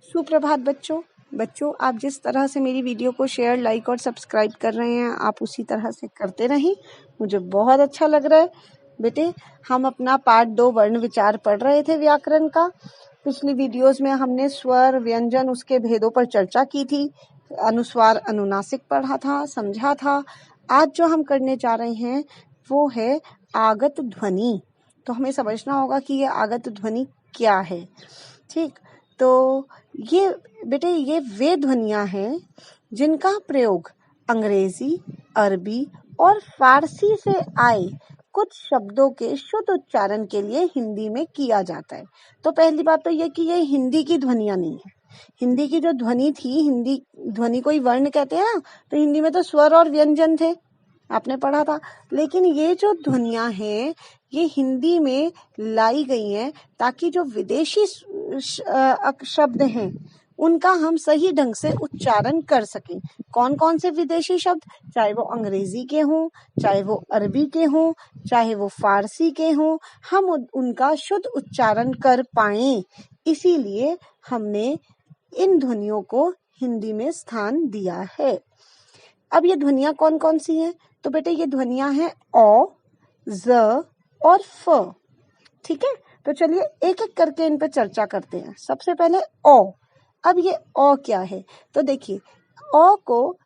सुप्रभात बच्चों, आप जिस तरह से मेरी वीडियो को शेयर, लाइक और सब्सक्राइब कर रहे हैं, आप उसी तरह से करते रहें। मुझे बहुत अच्छा लग रहा है। बेटे, हम अपना पार्ट 2 वर्ण विचार पढ़ रहे थे व्याकरण का। पिछली वीडियोस में हमने स्वर, व्यंजन, उसके भेदों पर चर्चा की थी, अनुस्वार, अनुनासिक पढ़ा था, समझा था। आज जो हम करने जा रहे हैं वो है आगत ध्वनि। तो हमें समझना होगा कि ये आगत ध्वनि क्या है। ठीक, तो ये बेटे ये वे ध्वनियां हैं जिनका प्रयोग अंग्रेजी, अरबी और फारसी से आए कुछ शब्दों के शुद्ध उच्चारण के लिए हिंदी में किया जाता है। तो पहली बात तो ये कि ये हिंदी की ध्वनियां नहीं है। हिंदी की जो ध्वनि थी, हिंदी ध्वनि को ही वर्ण कहते हैं ना, तो हिंदी में तो स्वर और व्यंजन थे, आपने पढ़ा था। लेकिन ये जो ध्वनियां हैं ये हिंदी में लाई गई हैं ताकि जो विदेशी शब्द हैं उनका हम सही ढंग से उच्चारण कर सकें। कौन कौन से विदेशी शब्द, चाहे वो अंग्रेजी के हों, चाहे वो अरबी के हों, चाहे वो फारसी के हों, हम उनका शुद्ध उच्चारण कर पाएं। इसीलिए हमने इन ध्वनियों को हिंदी में स्थान दिया है। अब ये ध्वनियां कौन कौन सी हैं? तो बेटे ये ध्वनियां हैं अ, ज और फ। ठीक है, तो चलिए एक एक करके इन पे चर्चा करते हैं। सबसे पहले अ। अब ये अ क्या है? तो देखिए, अ को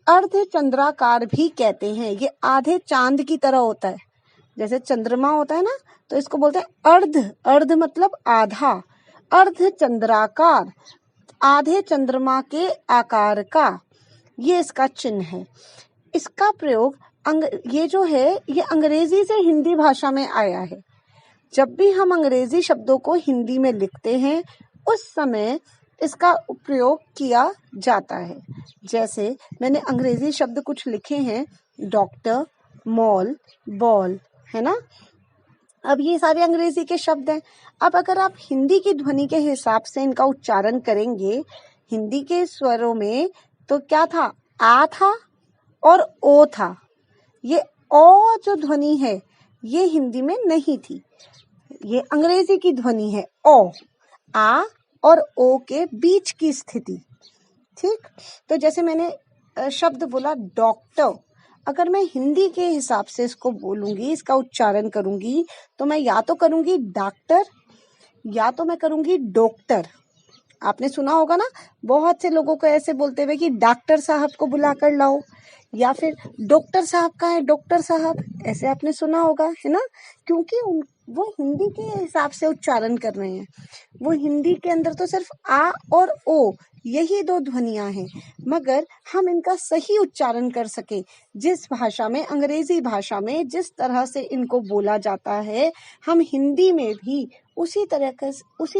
अर्ध चंद्राकार भी कहते हैं। ये आधे चांद की तरह होता है। जैसे चंद्रमा होता है ना, तो इसको बोलते हैं अर्ध। अर्ध मतलब आधा, अर्ध चंद्राकार, आधे चंद्रमा के आकार का, ये इसका चिन्ह है। इसका प्रयोग ये जो है ये अंग्रेजी से हिंदी भाषा में आया है। जब भी हम अंग्रेजी शब्दों को हिंदी में लिखते हैं उस समय इसका प्रयोग किया जाता है। जैसे मैंने अंग्रेजी शब्द कुछ लिखे हैं, डॉक्टर, मॉल, बॉल, है ना। अब ये सारे अंग्रेजी के शब्द हैं। अब अगर आप हिंदी की ध्वनि के हिसाब से इनका उच्चारण करेंगे हिंदी के स्वरों में, तो क्या था? आ था और ओ था। ये ओ जो ध्वनि है ये हिंदी में नहीं थी, ये अंग्रेजी की ध्वनि है ओ। आ और ओ के बीच की स्थिति। ठीक, तो जैसे मैंने शब्द बोला डॉक्टर, अगर मैं हिंदी के हिसाब से इसको बोलूंगी, इसका उच्चारण करूंगी, तो मैं या तो करूंगी डॉक्टर या तो मैं करूंगी डॉक्टर। आपने सुना होगा ना, बहुत से लोगों को ऐसे बोलते हुए कि डॉक्टर साहब को बुला कर लाओ, या फिर डॉक्टर साहब का है, डॉक्टर साहब, ऐसे आपने सुना होगा, है ना। क्योंकि वो हिंदी के हिसाब से उच्चारण कर रहे हैं। वो हिंदी के अंदर तो सिर्फ आ और ओ यही दो ध्वनियां हैं, मगर हम इनका सही उच्चारण कर सके जिस भाषा में, अंग्रेजी भाषा में जिस तरह से इनको बोला जाता है, हम हिंदी में भी उसी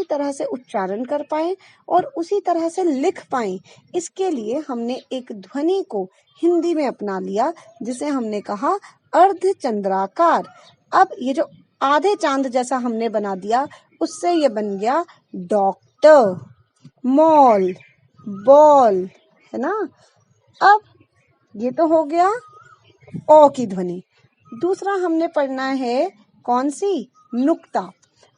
तरह से उच्चारण कर पाए और उसी तरह से लिख पाए। इसके लिए हमने एक ध्वनि को हिंदी में अपना लिया जिसे हमने कहा अर्धचंद्राकार। अब ये जो आधे चांद जैसा हमने बना दिया उससे ये बन गया डॉक्टर, मॉल, बॉल, है ना। अब ये तो हो गया ओ की ध्वनि। दूसरा हमने पढ़ना है कौन सी? नुक्ता।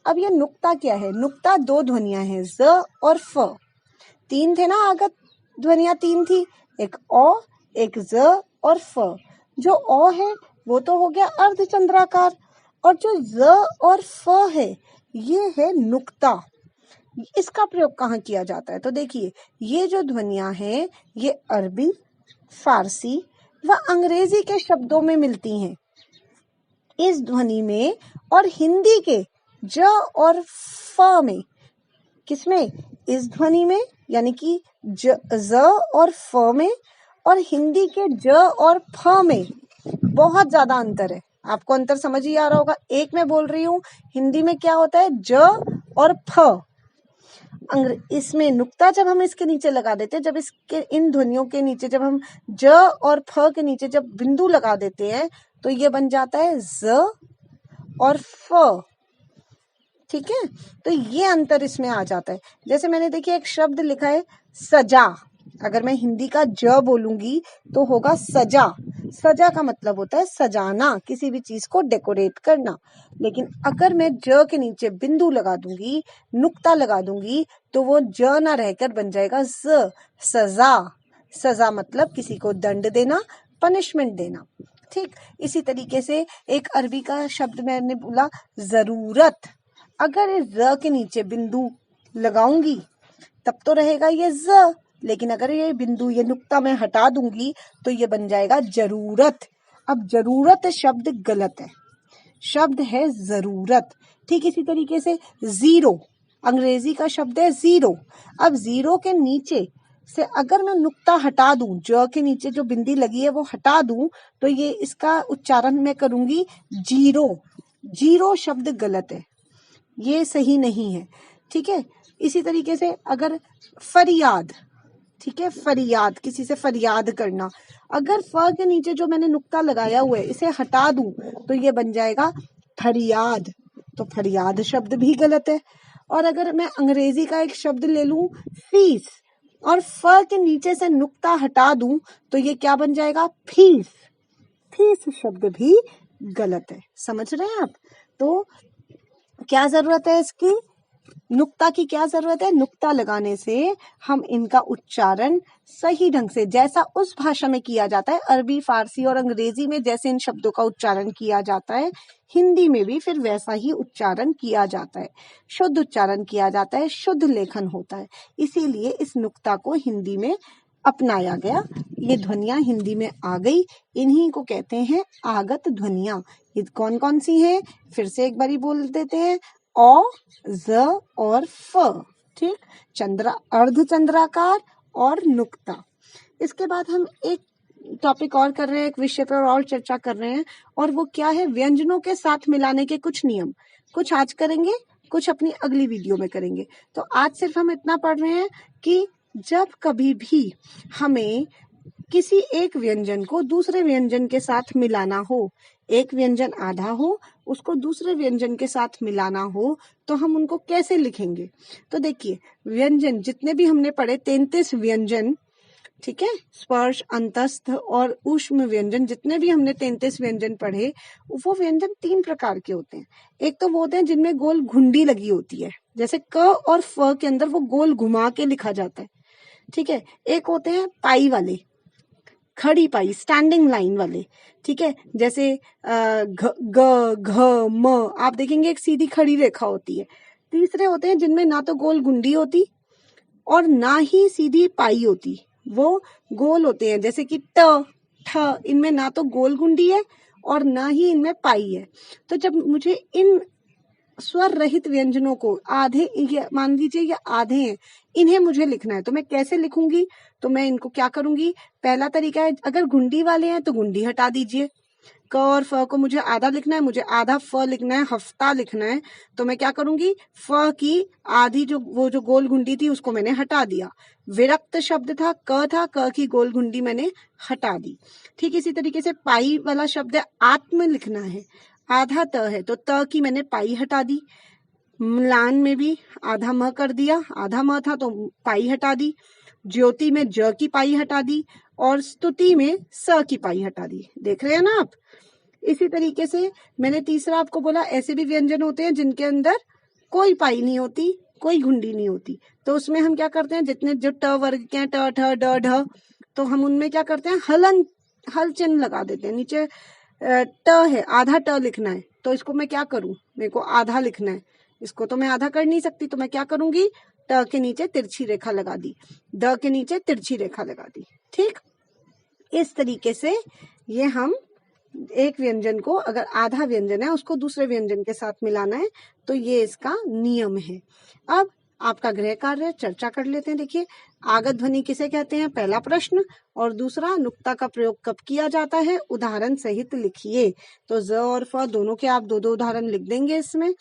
अब ये नुक्ता क्या है? नुक्ता दो ध्वनियां हैं, ज और फ। तीन थे ना आगत ध्वनियां, तीन थी, एक ओ, एक ज और फ। जो ओ है वो तो हो गया अर्धचंद्राकार, और जो ज और फ है ये है नुक्ता। इसका प्रयोग कहाँ किया जाता है? तो देखिए, ये जो ध्वनियां हैं ये अरबी, फारसी व अंग्रेजी के शब्दों में मिलती हैं इस ध्वनि में, और हिंदी के ज और फ में। किसमें? इस ध्वनि में, यानी कि ज और फ में, और हिंदी के ज और फ में बहुत ज्यादा अंतर है। आपको अंतर समझ ही आ रहा होगा। एक मैं बोल रही हूँ, हिंदी में क्या होता है? ज और फ। इसमें नुक्ता जब हम इसके नीचे लगा देते हैं, जब इसके इन ध्वनियों के नीचे जब हम ज और फ के नीचे जब बिंदु लगा देते हैं तो ये बन जाता है ज और फ। ठीक है, तो ये अंतर इसमें आ जाता है। जैसे मैंने देखिए एक शब्द लिखा है सजा, अगर मैं हिंदी का ज बोलूंगी तो होगा सजा। सजा का मतलब होता है सजाना, किसी भी चीज को डेकोरेट करना। लेकिन अगर मैं ज के नीचे बिंदु लगा दूंगी, नुक्ता लगा दूंगी, तो वो ज ना रहकर बन जाएगा ज, सजा। सजा मतलब किसी को दंड देना, पनिशमेंट देना। ठीक, इसी तरीके से एक अरबी का शब्द मैंने बोला जरूरत। अगर इस ज के नीचे बिंदु लगाऊंगी तब तो रहेगा ये ज, लेकिन अगर ये बिंदु, ये नुक्ता मैं हटा दूंगी तो ये बन जाएगा जरूरत। अब जरूरत शब्द गलत है, शब्द है जरूरत। ठीक इसी तरीके से जीरो, अंग्रेजी का शब्द है जीरो। अब जीरो के नीचे से अगर मैं नुक्ता हटा दूं, ज के नीचे जो बिंदी लगी है वो हटा दूं, तो ये इसका उच्चारण मैं करूंगी जीरो। जीरो शब्द गलत है, ये सही नहीं है। ठीक है, इसी तरीके से अगर फरियाद, ठीक है, फरियाद, किसी से फरियाद करना, अगर फ के नीचे जो मैंने नुक्ता लगाया हुआ है इसे हटा दूं तो ये बन जाएगा फरियाद। तो फरियाद शब्द भी गलत है। और अगर मैं अंग्रेजी का एक शब्द ले लूं फीस, और फ के नीचे से नुक्ता हटा दूं तो ये क्या बन जाएगा फीस। फीस शब्द भी गलत है। समझ रहे हैं आप? तो क्या जरूरत है इसकी? नुक्ता की क्या जरूरत है? नुक्ता लगाने से हम इनका उच्चारण सही ढंग से, जैसा उस भाषा में किया जाता है, अरबी, फारसी और अंग्रेजी में जैसे इन शब्दों का उच्चारण किया जाता है, हिंदी में भी फिर वैसा ही उच्चारण किया जाता है। शुद्ध उच्चारण किया जाता है, शुद्ध लेखन होता है। इसीलिए इस नुक्ता को हिंदी में अपनाया गया। ये ध्वनियां हिंदी में आ गई, इन्हीं को कहते हैं आगत ध्वनियां। ये कौन कौन सी हैं? फिर से एक बारी बोल देते हैं, औ, ज और फ। ठीक, अर्धचंद्राकार और नुक्ता। इसके बाद हम एक टॉपिक और कर रहे हैं, एक विषय पर और चर्चा कर रहे हैं, और वो क्या है? व्यंजनों के साथ मिलाने के कुछ नियम। कुछ आज करेंगे, कुछ अपनी अगली वीडियो में करेंगे। तो आज सिर्फ हम इतना पढ़ रहे हैं कि जब कभी भी हमें किसी एक व्यंजन को दूसरे व्यंजन के साथ मिलाना हो, एक व्यंजन आधा हो, उसको दूसरे व्यंजन के साथ मिलाना हो, तो हम उनको कैसे लिखेंगे? तो देखिए, व्यंजन जितने भी हमने पढ़े 33 व्यंजन, ठीक है, स्पर्श, अंतस्थ और ऊष्म व्यंजन, जितने भी हमने 33 व्यंजन पढ़े, वो व्यंजन 3 प्रकार के होते हैं। एक तो वो होते हैं जिनमें गोल घुंडी लगी होती है, जैसे क और फ के अंदर वो गोल घुमा के लिखा जाता है। ठीक है, एक होते हैं पाई वाले, खड़ी पाई, स्टैंडिंग लाइन वाले। ठीक है, जैसे ग, घ, म, आप देखेंगे एक सीधी खड़ी रेखा होती है। तीसरे होते हैं जिनमें ना तो गोल गुंडी होती और ना ही सीधी पाई होती, वो गोल होते हैं, जैसे कि ट, ठ, इनमें ना तो गोल गुंडी है और ना ही इनमें पाई है। तो जब मुझे इन स्वर रहित व्यंजनों को आधे, ये मान लीजिए ये आधे हैं, इन्हें मुझे लिखना है, तो मैं कैसे लिखूंगी? तो मैं इनको क्या करूंगी? पहला तरीका है, अगर गुंडी वाले हैं तो गुंडी हटा दीजिए। क और फ को मुझे आधा लिखना है, मुझे आधा फ लिखना है, हफ्ता लिखना है, तो मैं क्या करूंगी? फ की आधी जो गोल गुंडी थी उसको मैंने हटा दिया। विरक्त शब्द था, क की गोल गुंडी मैंने हटा दी। ठीक इसी तरीके से पाई वाला शब्द है, आत्म लिखना है, आधा त है तो त की मैंने पाई हटा दी। म्लान में भी आधा म कर दिया, आधा म था तो पाई हटा दी। ज्योति में ज की पाई हटा दी और स्तुति में स की पाई हटा दी। देख रहे हैं ना आप? इसी तरीके से मैंने तीसरा आपको बोला, ऐसे भी व्यंजन होते हैं जिनके अंदर कोई पाई नहीं होती, कोई घुंडी नहीं होती, तो उसमें हम क्या करते हैं? जितने जो ट वर्ग के हैं, ट, ठ, ड, ढ, तो हम उनमें क्या करते हैं? हल चिन्ह लगा देते हैं। नीचे ट है, आधा ट लिखना है, तो इसको मैं क्या करूं? मेरे को आधा लिखना है, इसको तो मैं आधा कर नहीं सकती, तो मैं क्या करूंगी? ट के नीचे तिरछी रेखा लगा दी, द के नीचे तिरछी रेखा लगा दी। ठीक, इस तरीके से ये हम एक व्यंजन को, अगर आधा व्यंजन है उसको दूसरे व्यंजन के साथ मिलाना है, तो ये इसका नियम है। अब आपका गृह कार्य चर्चा कर लेते हैं। देखिए, आगत ध्वनि किसे कहते हैं? पहला प्रश्न। और दूसरा, नुक्ता का प्रयोग कब किया जाता है? उदाहरण सहित लिखिए। तो ज और फ दोनों के आप दो दो उदाहरण लिख देंगे इसमें।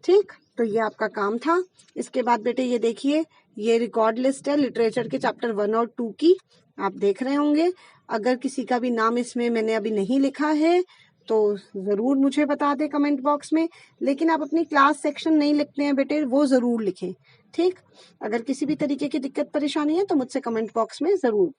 ठीक, तो ये आपका काम था। इसके बाद बेटे ये देखिए, ये रिकॉर्ड लिस्ट है लिटरेचर के चैप्टर 1 और 2 की, आप देख रहे होंगे। अगर किसी का भी नाम इसमें मैंने अभी नहीं लिखा है तो जरूर मुझे बता दें कमेंट बॉक्स में। लेकिन आप अपनी क्लास सेक्शन नहीं लिखते हैं बेटे, वो जरूर लिखें, ठीक, अगर किसी भी तरीके की दिक्कत परेशानी है तो मुझसे कमेंट बॉक्स में ज़रूर